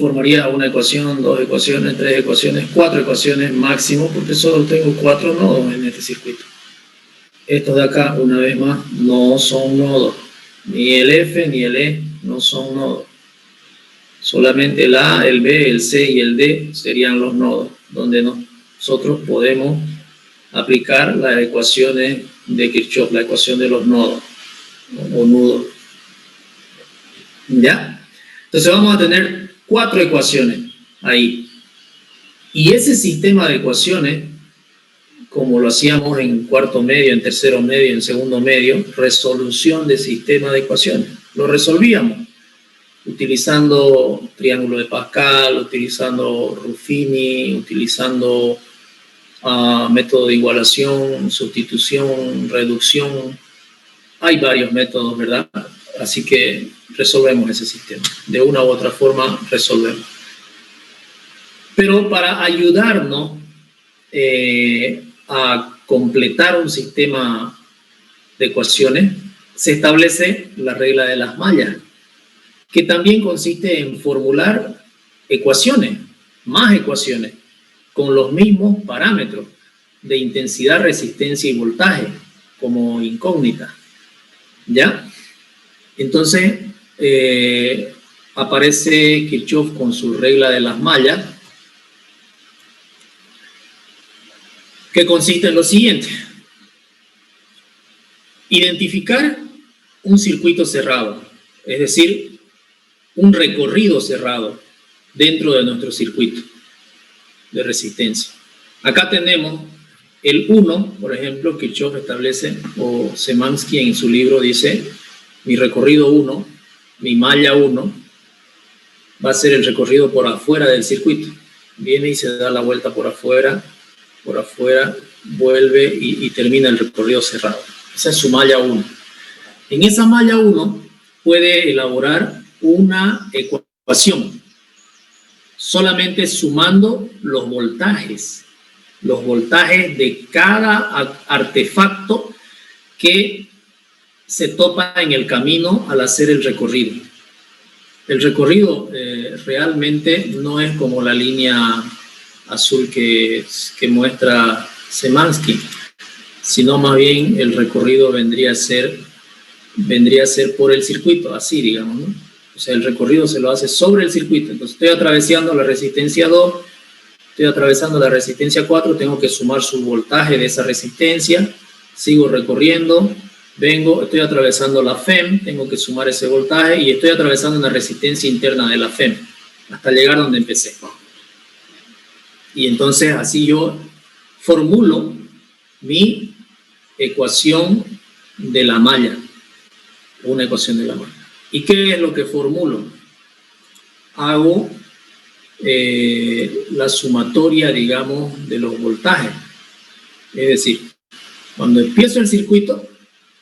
formaría una ecuación, 2 ecuaciones, 3 ecuaciones, 4 ecuaciones máximo, porque solo tengo 4 nodos en este circuito. Estos de acá, una vez más, no son nodos. Ni el F ni el E no son nodos. Solamente el A, el B, el C y el D serían los nodos, donde nosotros podemos aplicar las ecuaciones de Kirchhoff, la ecuación de los nodos o nudos. ¿Ya? Entonces vamos a tener 4 ecuaciones ahí. Y ese sistema de ecuaciones, como lo hacíamos en cuarto medio, en tercero medio, en segundo medio, resolución de sistema de ecuaciones. Lo resolvíamos utilizando triángulo de Pascal, utilizando Ruffini, utilizando método de igualación, sustitución, reducción. Hay varios métodos, ¿verdad? Así que resolvemos ese sistema. De una u otra forma resolvemos. Pero para ayudarnos a completar un sistema de ecuaciones, se establece la regla de las mallas, que también consiste en formular ecuaciones, más ecuaciones, con los mismos parámetros de intensidad, resistencia y voltaje, como incógnita. ¿Ya? Entonces, aparece Kirchhoff con su regla de las mallas, que consiste en lo siguiente: identificar un circuito cerrado, es decir, un recorrido cerrado dentro de nuestro circuito de resistencia. Acá tenemos el 1, por ejemplo, que Kirchhoff establece, o Szymanski en su libro dice, mi recorrido 1, mi malla 1, va a ser el recorrido por afuera del circuito. Viene y se da la vuelta por afuera, vuelve y termina el recorrido cerrado. Esa es su malla 1. En esa malla 1 puede elaborar una ecuación solamente sumando los voltajes de cada artefacto que se topa en el camino al hacer el recorrido. El recorrido realmente no es como la línea azul que muestra Szymanski, sino más bien el recorrido vendría a ser por el circuito, así digamos, ¿no? O sea, el recorrido se lo hace sobre el circuito. Entonces estoy atravesando la resistencia 2, estoy atravesando la resistencia 4, tengo que sumar su voltaje de esa resistencia, sigo recorriendo, vengo, estoy atravesando la FEM, tengo que sumar ese voltaje y estoy atravesando una resistencia interna de la FEM hasta llegar donde empecé. Y entonces así yo formulo mi ecuación de la malla, una ecuación de la malla. ¿Y qué es lo que formulo? Hago la sumatoria, digamos, de los voltajes. Es decir, cuando empiezo el circuito,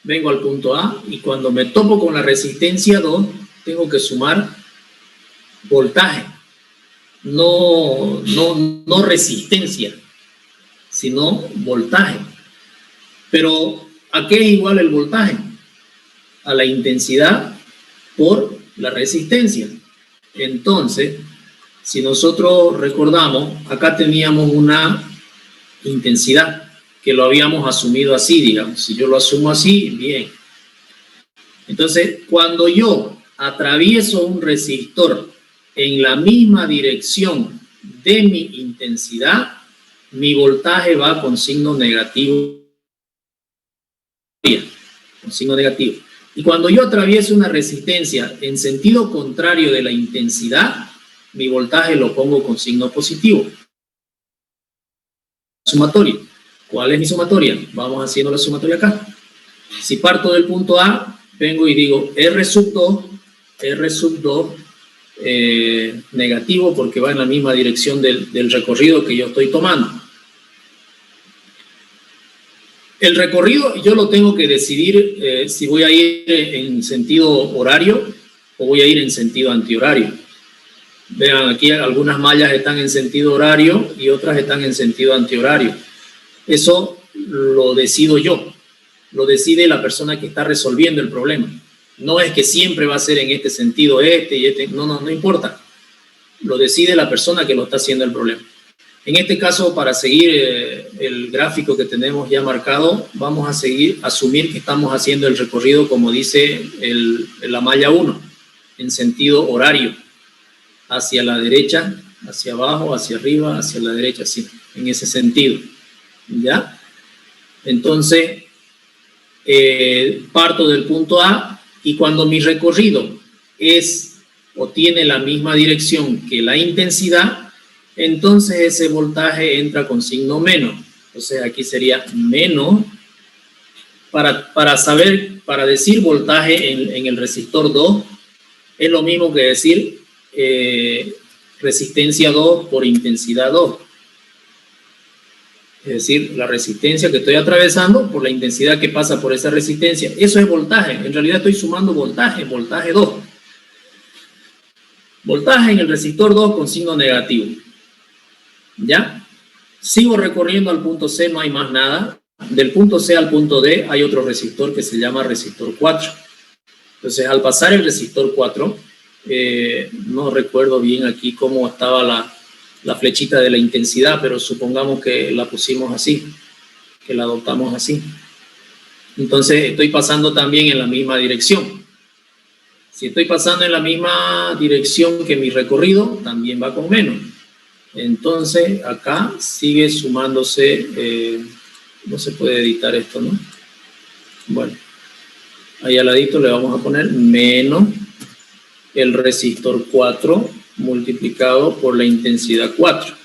vengo al punto A y cuando me topo con la resistencia 2, tengo que sumar voltaje. No resistencia, sino voltaje. Pero, ¿a qué es igual el voltaje? A la intensidad por la resistencia. Entonces, si nosotros recordamos, acá teníamos una intensidad que lo habíamos asumido así, digamos. Si yo lo asumo así, bien. Entonces, cuando yo atravieso un resistor en la misma dirección de mi intensidad, mi voltaje va con signo negativo. Con signo negativo. Y cuando yo atravieso una resistencia en sentido contrario de la intensidad, mi voltaje lo pongo con signo positivo. Sumatoria. ¿Cuál es mi sumatoria? Vamos haciendo la sumatoria acá. Si parto del punto A, vengo y digo R sub 2 negativo porque va en la misma dirección del recorrido que yo estoy tomando. El recorrido yo lo tengo que decidir si voy a ir en sentido horario o voy a ir en sentido antihorario. Vean, aquí algunas mallas están en sentido horario y otras están en sentido antihorario. Eso lo decido yo, lo decide la persona que está resolviendo el problema. No es que siempre va a ser en este sentido y este, no importa. lo decide la persona que lo está haciendo el problema. En este caso, para seguir el gráfico que tenemos ya marcado, vamos a asumir que estamos haciendo el recorrido como dice la malla 1, en sentido horario, hacia la derecha, hacia abajo, hacia arriba, hacia la derecha, así, en ese sentido, ¿ya? Entonces, parto del punto A y cuando mi recorrido es o tiene la misma dirección que la intensidad, entonces ese voltaje entra con signo menos. Entonces aquí sería menos, para decir voltaje en el resistor 2, es lo mismo que decir resistencia 2 por intensidad 2. Es decir, la resistencia que estoy atravesando por la intensidad que pasa por esa resistencia. Eso es voltaje. En realidad estoy sumando voltaje 2. Voltaje en el resistor 2 con signo negativo. ¿Ya? Sigo recorriendo al punto C, no hay más nada. Del punto C al punto D hay otro resistor que se llama resistor 4. Entonces, al pasar el resistor 4, no recuerdo bien aquí cómo estaba la flechita de la intensidad, pero supongamos que la pusimos así, que la adoptamos así. Entonces, estoy pasando también en la misma dirección. Si estoy pasando en la misma dirección que mi recorrido, también va con menos. Entonces, acá sigue sumándose, no se puede editar esto, ¿no? Bueno, ahí al ladito le vamos a poner menos el resistor 4 multiplicado por la intensidad 4.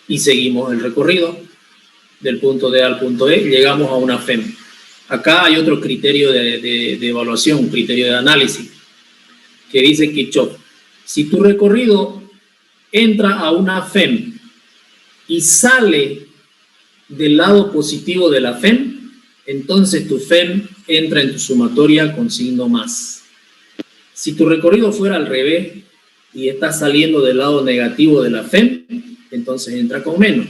Y seguimos el recorrido del punto D al punto E, llegamos a una FEM. Acá hay otro criterio de evaluación, un criterio de análisis, que dice Kirchhoff, si tu recorrido entra a una FEM y sale del lado positivo de la FEM, entonces tu FEM entra en tu sumatoria con signo más. Si tu recorrido fuera al revés y está saliendo del lado negativo de la FEM, entonces entra con menos.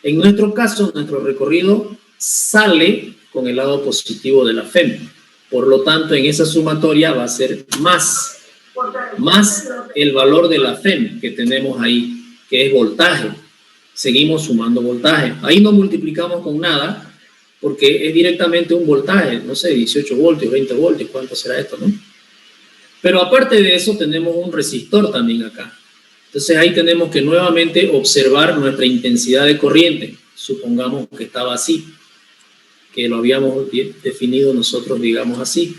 En nuestro caso, nuestro recorrido sale con el lado positivo de la FEM. Por lo tanto, en esa sumatoria va a ser más el valor de la FEM que tenemos ahí, que es voltaje. Seguimos sumando voltaje. Ahí no multiplicamos con nada, porque es directamente un voltaje, no sé, 18 voltios, 20 voltios, ¿cuánto será esto, no? Pero aparte de eso, tenemos un resistor también acá. Entonces ahí tenemos que nuevamente observar nuestra intensidad de corriente. Supongamos que estaba así, que lo habíamos definido nosotros, digamos así.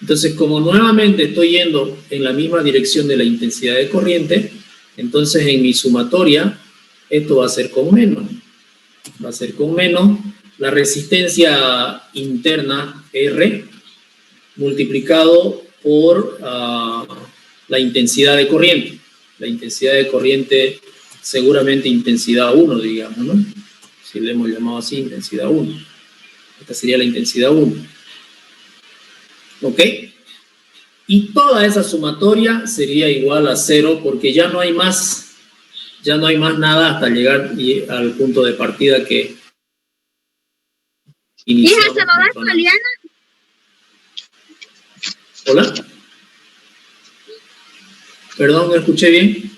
Entonces, como nuevamente estoy yendo en la misma dirección de la intensidad de corriente, entonces en mi sumatoria, esto va a ser con menos. Va a ser con menos la resistencia interna R multiplicado por la intensidad de corriente. La intensidad de corriente, seguramente intensidad 1, digamos, ¿no? Si le hemos llamado así, intensidad 1. Esta sería la intensidad 1. ¿Ok? Y toda esa sumatoria sería igual a 0 porque ya no hay más nada hasta llegar al punto de partida que iniciamos. ¿Se lo das, Juliana? ¿Hola? Perdón, ¿no escuché bien?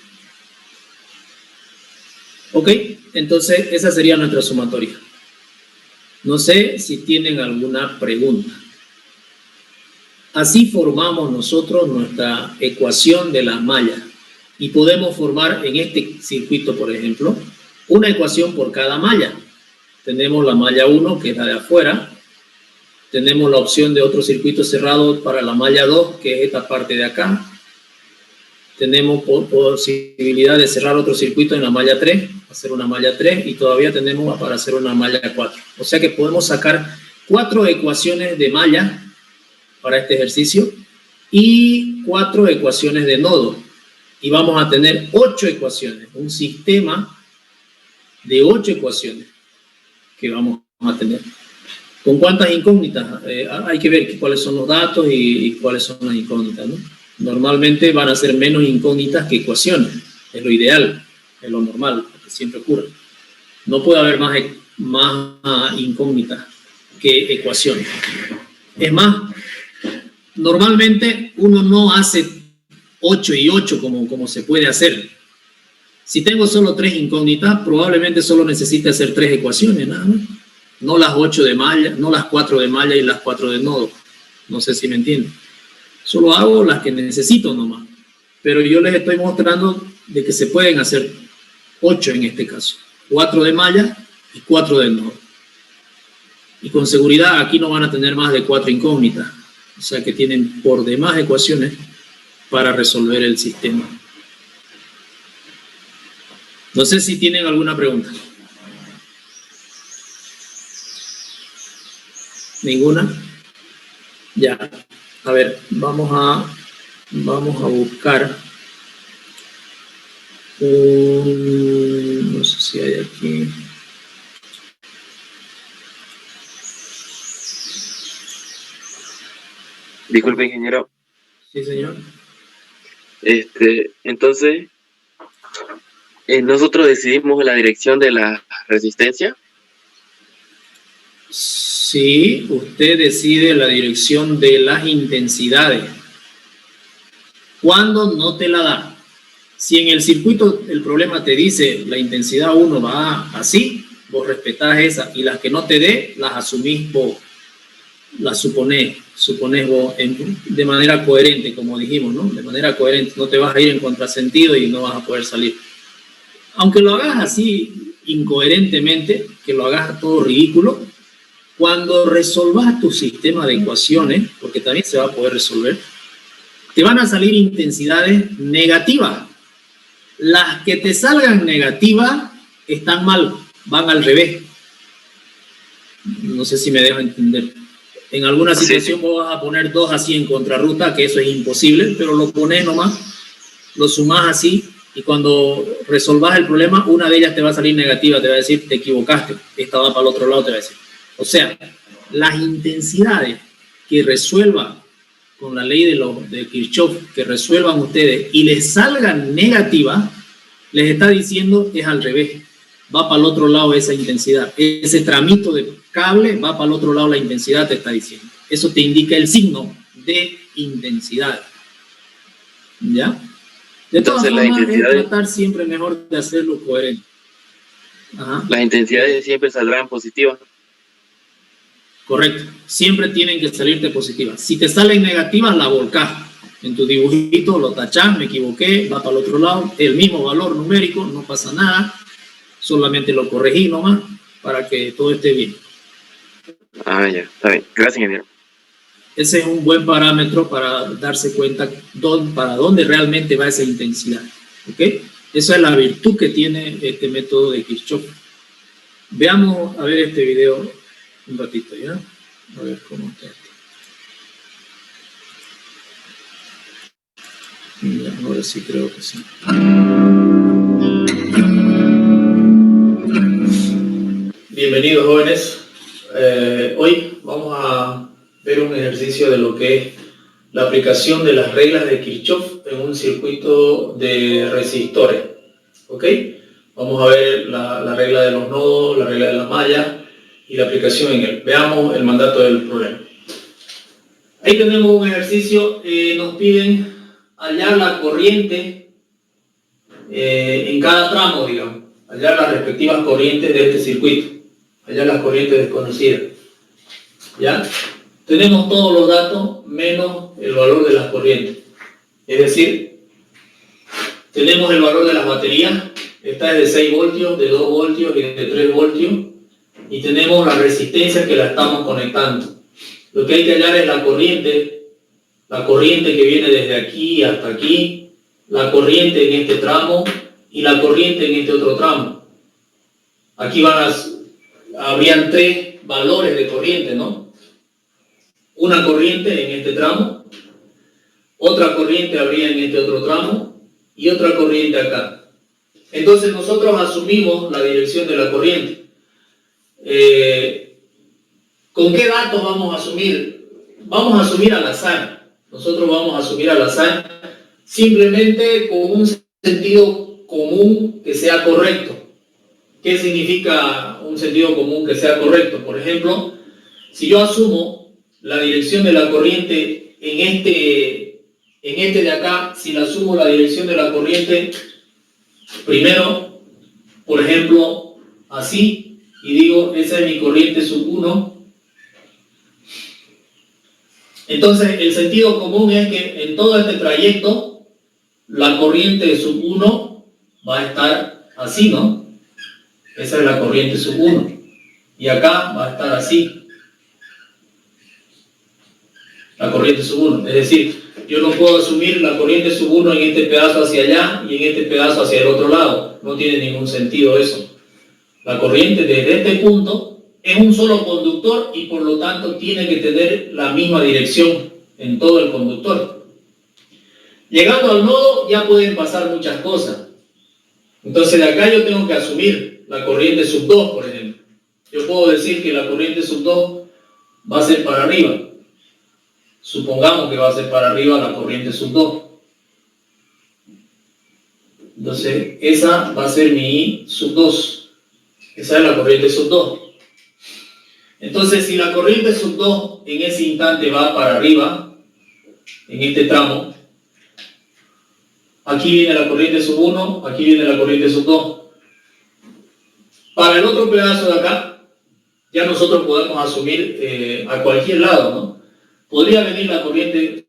Ok, entonces esa sería nuestra sumatoria. No sé si tienen alguna pregunta. Así formamos nosotros nuestra ecuación de las mallas y podemos formar en este circuito, por ejemplo, una ecuación por cada malla. Tenemos la malla 1, que es la de afuera. Tenemos la opción de otro circuito cerrado para la malla 2, que es esta parte de acá. Tenemos posibilidad de cerrar otro circuito en la malla 3, hacer una malla 3, y todavía tenemos para hacer una malla 4. O sea que podemos sacar 4 ecuaciones de malla para este ejercicio y 4 ecuaciones de nodo. Y vamos a tener 8 ecuaciones, un sistema de 8 ecuaciones que vamos a tener. ¿Con cuántas incógnitas? Hay que ver cuáles son los datos y cuáles son las incógnitas, ¿no? Normalmente van a ser menos incógnitas que ecuaciones. Es lo ideal, es lo normal, lo que siempre ocurre. No puede haber más incógnitas que ecuaciones. Es más, normalmente uno no hace 8 y 8 como se puede hacer. Si tengo solo 3 incógnitas, probablemente solo necesite hacer 3 ecuaciones, nada más. No las 8 de malla, no las 4 de malla y las 4 de nodo. No sé si me entienden. Solo hago las que necesito nomás. Pero yo les estoy mostrando de que se pueden hacer 8 en este caso. 4 de malla y 4 de nodo. Y con seguridad aquí no van a tener más de 4 incógnitas. O sea que tienen por demás ecuaciones para resolver el sistema. No sé si tienen alguna pregunta. ¿Ninguna? Ya. A ver, vamos a buscar no sé si hay aquí. Disculpe, ingeniero. Sí, señor. Entonces, ¿nosotros decidimos la dirección de la resistencia? Sí, usted decide la dirección de las intensidades. ¿Cuándo no te la da? Si en el circuito el problema te dice la intensidad 1 va así, vos respetás esa, y las que no te dé, las asumís vos, las suponés vos de manera coherente, como dijimos, ¿no? De manera coherente, no te vas a ir en contrasentido y no vas a poder salir. Aunque lo hagas así incoherentemente, que lo hagas todo ridículo, cuando resolvas tu sistema de ecuaciones, porque también se va a poder resolver, te van a salir intensidades negativas. Las que te salgan negativas están mal, van al revés. No sé si me dejo entender. En alguna situación sí. Vos vas a poner 2 así en contrarruta, que eso es imposible, pero lo pones nomás, lo sumás así, y cuando resolvas el problema, una de ellas te va a salir negativa, te va a decir, te equivocaste, esta va para el otro lado, te va a decir. O sea, las intensidades que resuelvan con la ley de Kirchhoff, que resuelvan ustedes y les salgan negativas, les está diciendo es al revés, va para el otro lado esa intensidad, ese tramito de cable va para el otro lado la intensidad, te está diciendo. Eso te indica el signo de intensidad. ¿Ya? De todas formas, es tratar siempre mejor de hacerlo coherente. Ajá. Las intensidades siempre saldrán positivas. Correcto, siempre tienen que salirte positivas. Si te salen negativas, la volcás. En tu dibujito lo tachás, me equivoqué, va para el otro lado, el mismo valor numérico, no pasa nada, solamente lo corregí nomás para que todo esté bien. Ah, ya, está bien. Gracias, ingeniero. Ese es un buen parámetro para darse cuenta para dónde realmente va esa intensidad. ¿Ok? Esa es la virtud que tiene este método de Kirchhoff. Veamos a ver este video un ratito, ¿ya? A ver cómo está esto. Ya, ahora sí creo que sí. Bienvenidos, jóvenes. Hoy vamos a ver un ejercicio de lo que es la aplicación de las reglas de Kirchhoff en un circuito de resistores. ¿Ok? Vamos a ver la regla de los nodos, la regla de las mallas y la aplicación en él. Veamos el mandato del problema. Ahí tenemos un ejercicio, nos piden hallar la corriente en cada tramo, digamos, hallar las respectivas corrientes de este circuito, hallar las corrientes desconocidas. ¿Ya? Tenemos todos los datos menos el valor de las corrientes. Es decir, tenemos el valor de las baterías, esta es de 6 voltios, de 2 voltios y de 3 voltios, y tenemos la resistencia que la estamos conectando. Lo que hay que hallar es la corriente que viene desde aquí hasta aquí, la corriente en este tramo y la corriente en este otro tramo. Aquí habrían 3 valores de corriente, ¿no? Una corriente en este tramo, otra corriente habría en este otro tramo y otra corriente acá. Entonces nosotros asumimos la dirección de la corriente. ¿Con qué datos vamos a asumir? Vamos a asumir al azar. Nosotros vamos a asumir al azar simplemente con un sentido común que sea correcto. ¿Qué significa un sentido común que sea correcto? Por ejemplo, si yo asumo la dirección de la corriente en En este de acá, si la sumo la dirección de la corriente, primero, por ejemplo, así, y digo, esa es mi corriente sub 1. Entonces, el sentido común es que en todo este trayecto, la corriente sub 1 va a estar así, ¿no? Esa es la corriente sub 1. Y acá va a estar así, la corriente sub 1. Es decir, yo no puedo asumir la corriente sub 1 en este pedazo hacia allá y en este pedazo hacia el otro lado. No tiene ningún sentido eso. La corriente desde este punto es un solo conductor y por lo tanto tiene que tener la misma dirección en todo el conductor. Llegando al nodo ya pueden pasar muchas cosas. Entonces de acá yo tengo que asumir la corriente sub 2, por ejemplo. Yo puedo decir que la corriente sub 2 va a ser para arriba. Supongamos que va a ser para arriba la corriente sub 2. Entonces esa va a ser mi I sub 2. Esa es la corriente sub 2. Entonces, si la corriente sub 2 en ese instante va para arriba, en este tramo, aquí viene la corriente sub 1, aquí viene la corriente sub 2. Para el otro pedazo de acá, ya nosotros podemos asumir a cualquier lado, ¿no? Podría venir la corriente